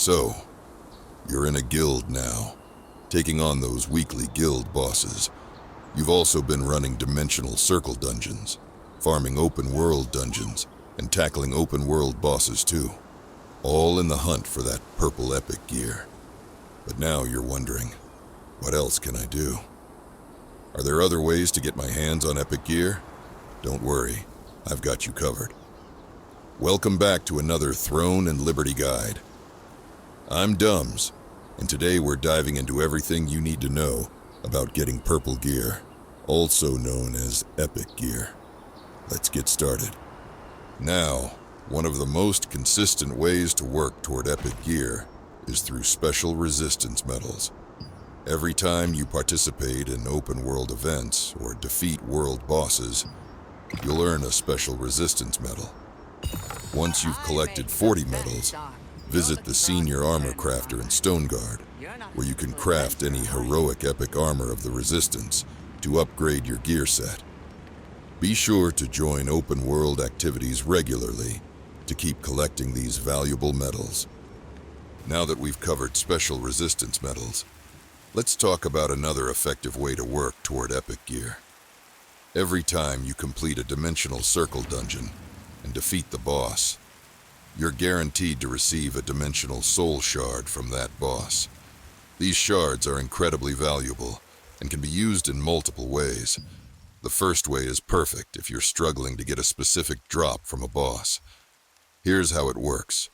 So, you're in a guild now, taking on those weekly guild bosses. You've also been running dimensional circle dungeons, farming open world dungeons, and tackling open world bosses too. All in the hunt for that purple epic gear. But now you're wondering, what else can I do? Are there other ways to get my hands on epic gear? Don't worry, I've got you covered. Welcome back to another Throne and Liberty Guide. I'm Dumbs, and today we're diving into everything you need to know about getting purple gear, also known as epic gear. Let's get started. Now, one of the most consistent ways to work toward epic gear is through special resistance medals. Every time you participate in open world events or defeat world bosses, you'll earn a special resistance medal. Once you've collected 40 medals, visit the Senior Armor Crafter in Stoneguard, where you can craft any heroic epic armor of the Resistance to upgrade your gear set. Be sure to join open world activities regularly to keep collecting these valuable medals. Now that we've covered special resistance medals, let's talk about another effective way to work toward epic gear. Every time you complete a dimensional circle dungeon and defeat the boss, you're guaranteed to receive a dimensional soul shard from that boss. These shards are incredibly valuable and can be used in multiple ways. The first way is perfect if you're struggling to get a specific drop from a boss. Here's how it works.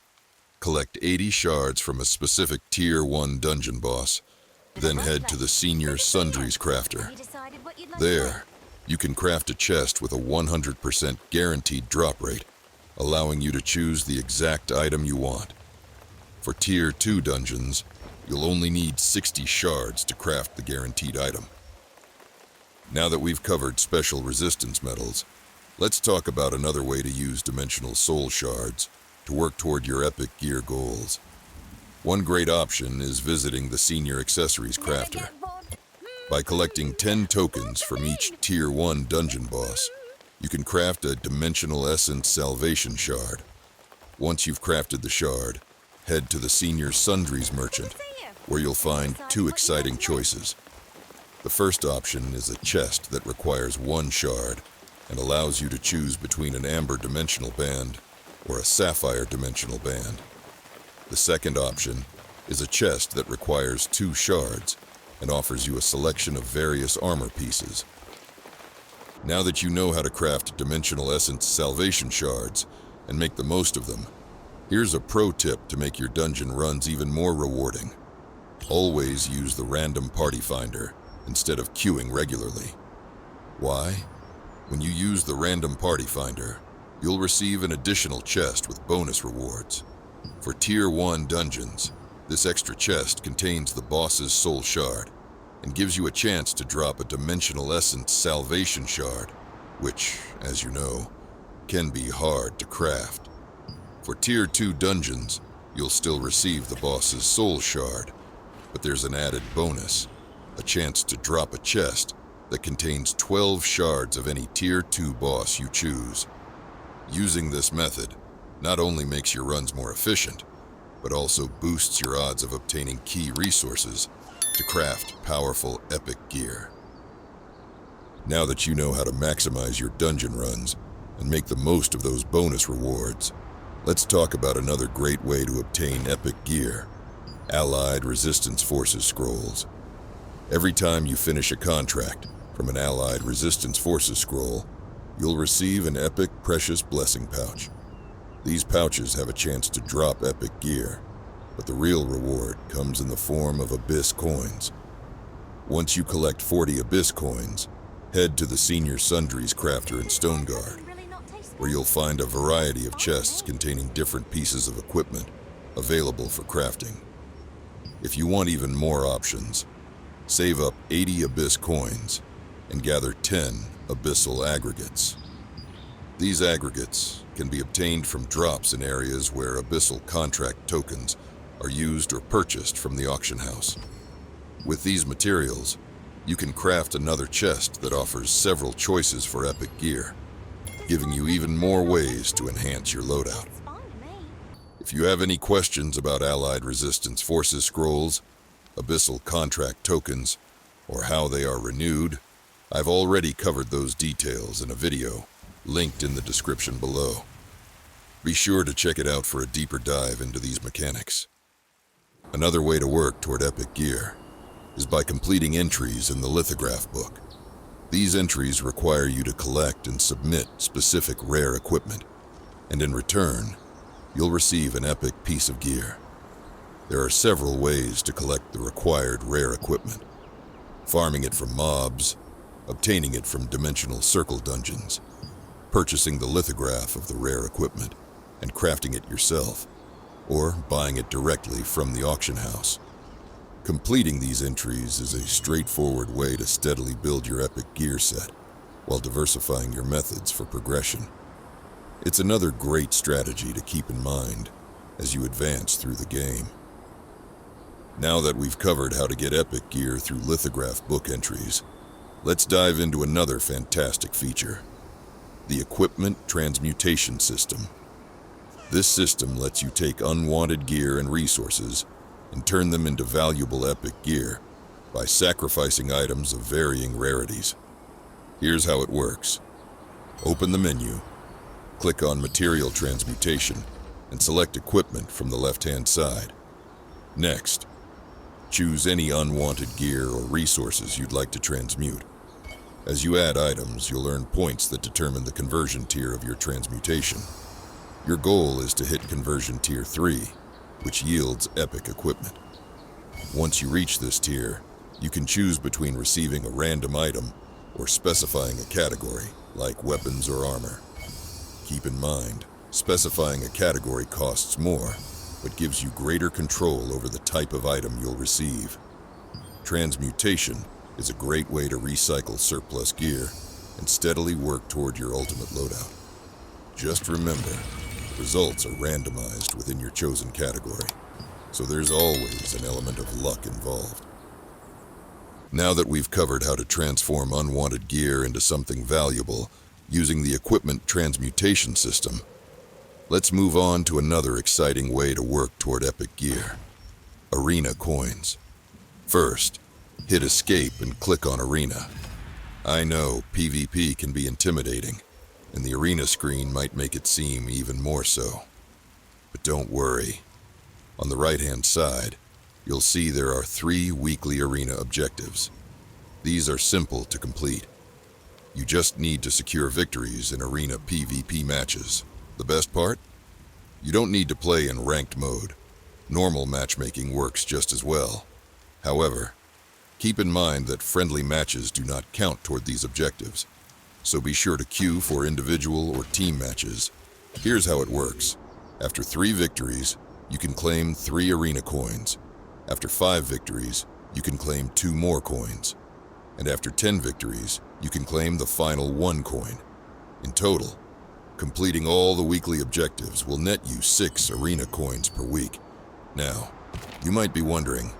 Collect 80 shards from a specific Tier 1 dungeon boss, then head to the Senior Sundries Crafter. There, you can craft a chest with a 100% guaranteed drop rate, allowing you to choose the exact item you want. For Tier 2 dungeons, you'll only need 60 shards to craft the guaranteed item. Now that we've covered special resistance medals, let's talk about another way to use dimensional soul shards to work toward your epic gear goals. One great option is visiting the Senior Accessories Crafter. By collecting 10 tokens from each Tier 1 dungeon boss, you can craft a Dimensional Essence Salvation Shard. Once you've crafted the shard, head to the Senior Sundries Merchant, where you'll find two exciting choices. The first option is a chest that requires 1 shard and allows you to choose between an Amber Dimensional Band or a Sapphire Dimensional Band. The second option is a chest that requires 2 shards and offers you a selection of various armor pieces. Now that you know how to craft Dimensional Essence Salvation Shards and make the most of them, here's a pro tip to make your dungeon runs even more rewarding. Always use the random party finder instead of queuing regularly. Why? When you use the random party finder, you'll receive an additional chest with bonus rewards. For Tier 1 dungeons, this extra chest contains the boss's soul shard and gives you a chance to drop a Dimensional Essence Salvation Shard, which, as you know, can be hard to craft. For Tier 2 dungeons, you'll still receive the boss's soul shard, but there's an added bonus, a chance to drop a chest that contains 12 shards of any Tier 2 boss you choose. Using this method not only makes your runs more efficient, but also boosts your odds of obtaining key resources to craft powerful epic gear. Now that you know how to maximize your dungeon runs and make the most of those bonus rewards, let's talk about another great way to obtain epic gear: Allied Resistance Forces scrolls. Every time you finish a contract from an Allied Resistance Forces scroll, you'll receive an epic Precious Blessing pouch. These pouches have a chance to drop epic gear, but the real reward comes in the form of Abyss Coins. Once you collect 40 Abyss Coins, head to the Senior Sundries Crafter in Stoneguard, where you'll find a variety of chests containing different pieces of equipment available for crafting. If you want even more options, save up 80 Abyss Coins and gather 10 Abyssal Aggregates. These aggregates can be obtained from drops in areas where Abyssal contract tokens are used or purchased from the auction house. With these materials, you can craft another chest that offers several choices for epic gear, giving you even more ways to enhance your loadout. If you have any questions about Allied Resistance Forces scrolls, Abyssal contract tokens, or how they are renewed, I've already covered those details in a video linked in the description below. Be sure to check it out for a deeper dive into these mechanics. Another way to work toward epic gear is by completing entries in the Lithograph book. These entries require you to collect and submit specific rare equipment, and in return, you'll receive an epic piece of gear. There are several ways to collect the required rare equipment: farming it from mobs, obtaining it from dimensional circle dungeons, purchasing the lithograph of the rare equipment and crafting it yourself, or buying it directly from the auction house. Completing these entries is a straightforward way to steadily build your epic gear set while diversifying your methods for progression. It's another great strategy to keep in mind as you advance through the game. Now that we've covered how to get epic gear through Lithograph book entries, let's dive into another fantastic feature: the Equipment Transmutation System. This system lets you take unwanted gear and resources and turn them into valuable epic gear by sacrificing items of varying rarities. Here's how it works. Open the menu, click on Material Transmutation, and select Equipment from the left-hand side. Next, choose any unwanted gear or resources you'd like to transmute. As you add items, you'll earn points that determine the conversion tier of your transmutation. Your goal is to hit conversion tier 3, which yields epic equipment. Once you reach this tier, you can choose between receiving a random item or specifying a category, like weapons or armor. Keep in mind, specifying a category costs more, but gives you greater control over the type of item you'll receive. Transmutation is a great way to recycle surplus gear and steadily work toward your ultimate loadout. Just remember, results are randomized within your chosen category, so there's always an element of luck involved. Now that we've covered how to transform unwanted gear into something valuable using the Equipment Transmutation System, let's move on to another exciting way to work toward epic gear: Arena Coins. First, hit Escape and click on Arena. I know PvP can be intimidating, and the arena screen might make it seem even more so. But don't worry. On the right-hand side, you'll see there are 3 weekly arena objectives. These are simple to complete. You just need to secure victories in arena PvP matches. The best part? You don't need to play in ranked mode. Normal matchmaking works just as well. However, keep in mind that friendly matches do not count toward these objectives, so be sure to queue for individual or team matches. Here's how it works. After 3 victories, you can claim 3 arena coins. After 5 victories, you can claim 2 more coins. And after 10 victories, you can claim the final 1 coin. In total, completing all the weekly objectives will net you 6 arena coins per week. Now, you might be wondering,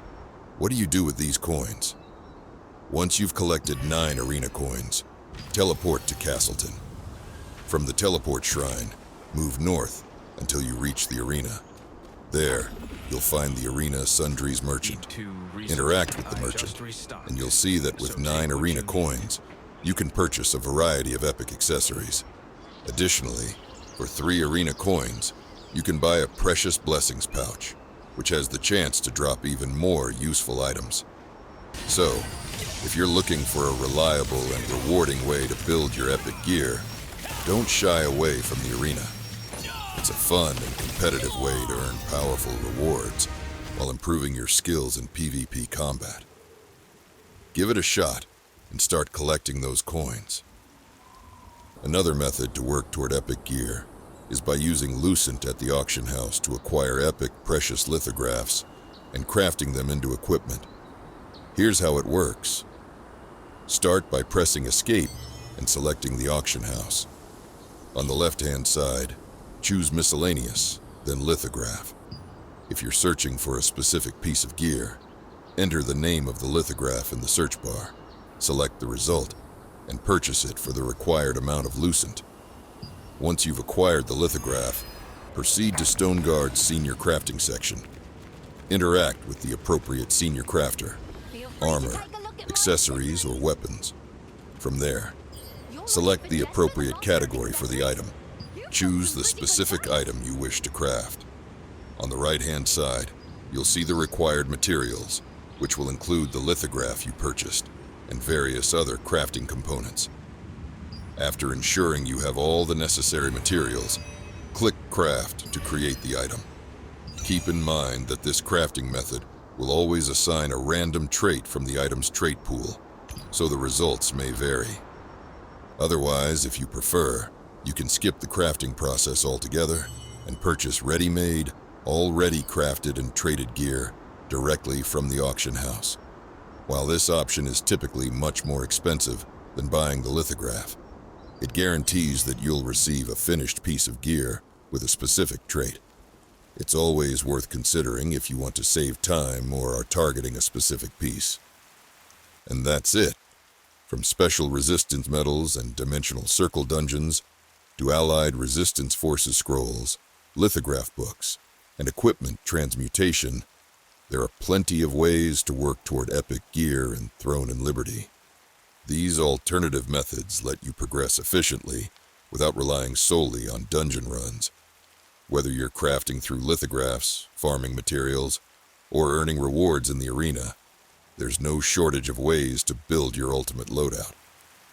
what do you do with these coins? Once you've collected 9 arena coins, teleport to Castleton. From the teleport shrine, move north until you reach the arena. There, you'll find the Arena Sundries merchant. Interact with the merchant, and you'll see that with 9 arena coins, you can purchase a variety of epic accessories. Additionally, for 3 arena coins, you can buy a Precious Blessings pouch, which has the chance to drop even more useful items. So, if you're looking for a reliable and rewarding way to build your epic gear, don't shy away from the arena. It's a fun and competitive way to earn powerful rewards while improving your skills in PvP combat. Give it a shot and start collecting those coins. Another method to work toward epic gear is by using Lucent at the auction house to acquire epic precious lithographs and crafting them into equipment. Here's how it works. Start by pressing Escape and selecting the auction house. On the left-hand side, choose Miscellaneous, then Lithograph. If you're searching for a specific piece of gear, enter the name of the lithograph in the search bar, select the result, and purchase it for the required amount of Lucent. Once you've acquired the lithograph, Proceed to Stoneguard's Senior Crafting section. Interact with the appropriate Senior Crafter, armor, accessories, or weapons. From there, select the appropriate category for the item. Choose the specific item you wish to craft. On the right-hand side, you'll see the required materials, which will include the lithograph you purchased and various other crafting components. After ensuring you have all the necessary materials, click Craft to create the item. Keep in mind that this crafting method will always assign a random trait from the item's trait pool, so the results may vary. Otherwise, if you prefer, you can skip the crafting process altogether and purchase ready-made, already crafted and traded gear directly from the auction house. While this option is typically much more expensive than buying the lithograph, it guarantees that you'll receive a finished piece of gear with a specific trait. It's always worth considering if you want to save time or are targeting a specific piece. And that's it. From special resistance medals and dimensional circle dungeons to allied resistance forces scrolls, lithograph books, and equipment transmutation, there are plenty of ways to work toward epic gear in Throne and Liberty. These alternative methods let you progress efficiently without relying solely on dungeon runs. Whether you're crafting through lithographs, farming materials, or earning rewards in the arena, there's no shortage of ways to build your ultimate loadout.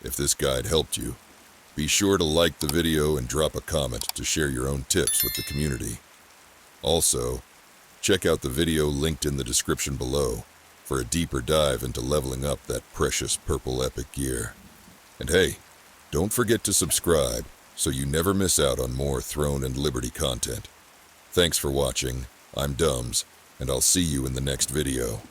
If this guide helped you, be sure to like the video and drop a comment to share your own tips with the community. Also, check out the video linked in the description below for a deeper dive into leveling up that precious purple epic gear. And hey, don't forget to subscribe so you never miss out on more Throne and Liberty content. Thanks for watching. I'm Dumbs, and I'll see you in the next video.